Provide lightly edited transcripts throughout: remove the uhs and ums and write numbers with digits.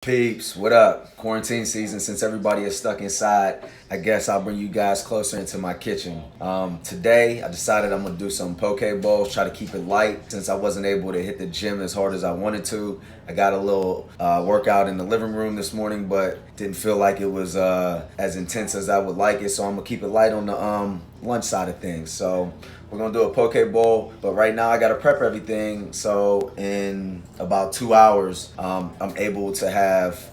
Peeps, what up? Quarantine season, since everybody is stuck inside, I guess I'll bring you guys closer into my kitchen. Today, I decided I'm gonna do some poke bowls, try to keep it light. Since I wasn't able to hit the gym as hard as I wanted to, I got a little workout in the living room this morning, but didn't feel like it was as intense as I would like it, so I'm gonna keep it light on the lunch side of things. So we're gonna do a poke bowl, but right now I gotta prep everything. So in about 2 hours, I'm able to have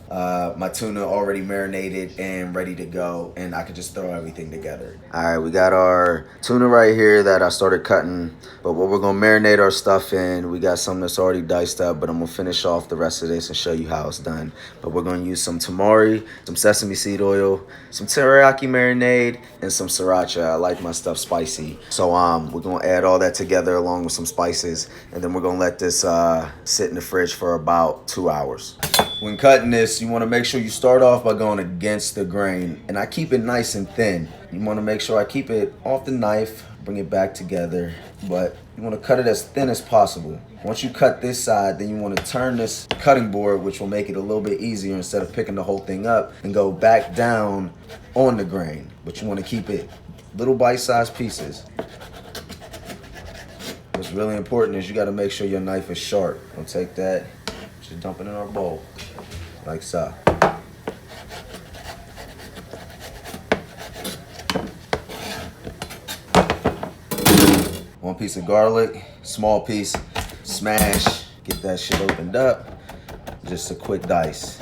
my tuna already marinated and ready to go, and I can just throw everything together. All right, we got our tuna right here that I started cutting, but what we're gonna marinate our stuff in, we got some that's already diced up, but I'm gonna finish off the rest of this and show you how it's done. But we're gonna use some tamari, some sesame seed oil, some teriyaki marinade, and some sriracha. I like my stuff spicy. So we're gonna add all that together along with some spices, and then we're gonna let this sit in the fridge for about 2 hours. When cutting this, you wanna make sure you start off by going against the grain, and I keep it nice and thin. You wanna make sure I keep it off the knife, bring it back together, but you wanna cut it as thin as possible. Once you cut this side, then you wanna turn this cutting board, which will make it a little bit easier instead of picking the whole thing up, and go back down on the grain. But you wanna keep it little bite-sized pieces. What's really important is you gotta make sure your knife is sharp. We'll take that, just dump it in our bowl, like so. One piece of garlic, small piece, smash, get that shit opened up. Just a quick dice.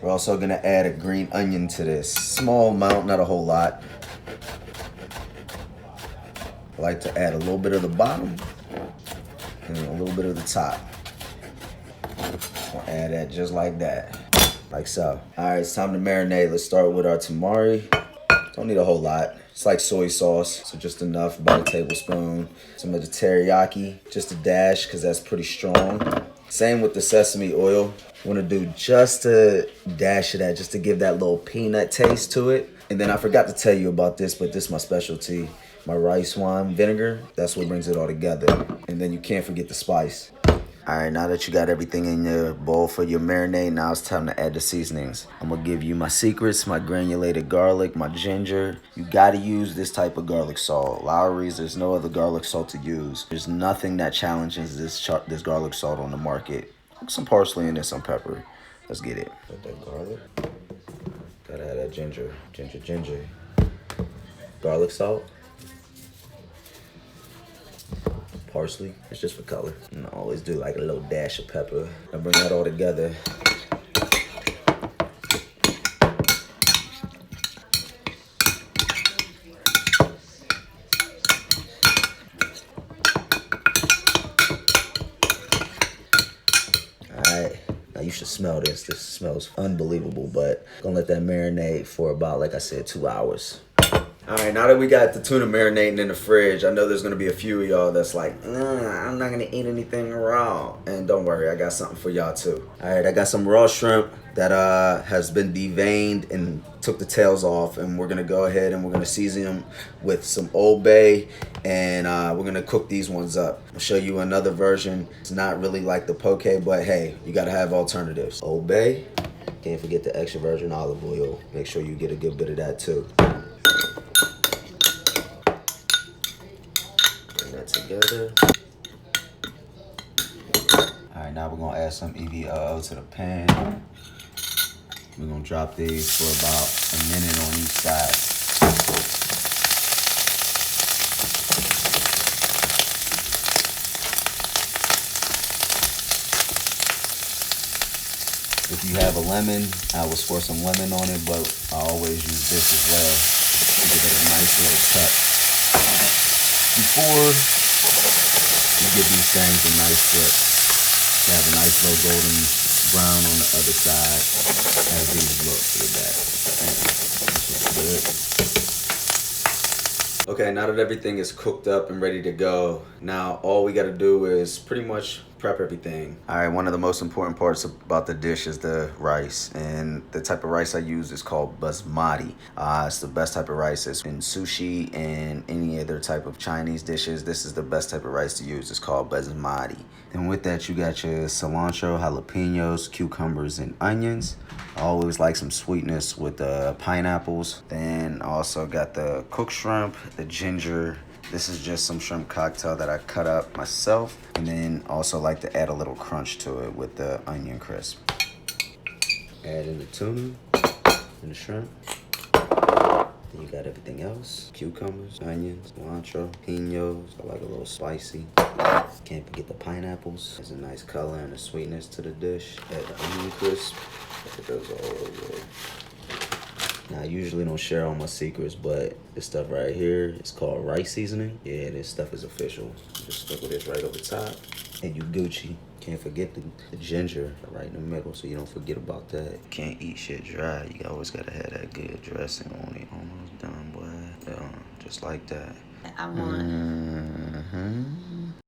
We're also gonna add a green onion to this. Small amount, not a whole lot. I like to add a little bit of the bottom and a little bit of the top. I'll add that just like that. Like so. All right, it's time to marinate. Let's start with our tamari. Don't need a whole lot. It's like soy sauce, so just enough, about a tablespoon. Some of the teriyaki, just a dash, because that's pretty strong. Same with the sesame oil. You want to do just a dash of that, just to give that little peanut taste to it. And then I forgot to tell you about this, but this is my specialty. My rice wine vinegar, that's what brings it all together. And then you can't forget the spice. All right, now that you got everything in your bowl for your marinade, now it's time to add the seasonings. I'm gonna give you my secrets, my granulated garlic, my ginger. You gotta use this type of garlic salt. Lowry's, there's no other garlic salt to use. There's nothing that challenges this garlic salt on the market. Some parsley and some pepper. Let's get it. Put that garlic. Gotta add that ginger. Ginger. Garlic salt. Parsley, it's just for color. And I always do like a little dash of pepper. I bring that all together. Alright, now you should smell this. This smells unbelievable, but I'm gonna let that marinate for about, like I said, 2 hours. All right, now that we got the tuna marinating in the fridge, I know there's gonna be a few of y'all that's like, I'm not gonna eat anything raw. And don't worry, I got something for y'all too. All right, I got some raw shrimp that has been deveined and took the tails off, and we're gonna go ahead and we're gonna season them with some Old Bay, and we're gonna cook these ones up. I'll show you another version. It's not really like the poke, but hey, you gotta have alternatives. Old Bay, can't forget the extra virgin olive oil. Make sure you get a good bit of that too. Together. All right, now we're gonna add some EVOO to the pan. We're gonna drop these for about a minute on each side. If you have a lemon, I will squirt some lemon on it, but I always use this as well to give it a nice little touch. Before you give these things a nice flip, to have a nice little golden brown on the other side as these look. Look at that. This looks good. Okay, now that everything is cooked up and ready to go, now all we gotta do is pretty much prep everything. All right, one of the most important parts about the dish is the rice, and the type of rice I use is called Basmati. It's the best type of rice. It's in sushi and any other type of Chinese dishes. This is the best type of rice to use. It's called Basmati. And with that, you got your cilantro, jalapenos, cucumbers, and onions. I always like some sweetness with the pineapples. Then also got the cooked shrimp, the ginger. This is just some shrimp cocktail that I cut up myself. And then also like to add a little crunch to it with the onion crisp. Add in the tuna and the shrimp. Then you got everything else. Cucumbers, onions, cilantro, pinos. I like a little spicy. Can't forget the pineapples. There's a nice color and a sweetness to the dish. Add the onion crisp. It goes all over. Now, I usually don't share all my secrets, but this stuff right here is called rice seasoning. Yeah, this stuff is official. Just sprinkle this right over top, and you Gucci. Can't forget the ginger right in the middle, so you don't forget about that. Can't eat shit dry. You always gotta have that good dressing on it. Almost done, boy. Just like that. I want.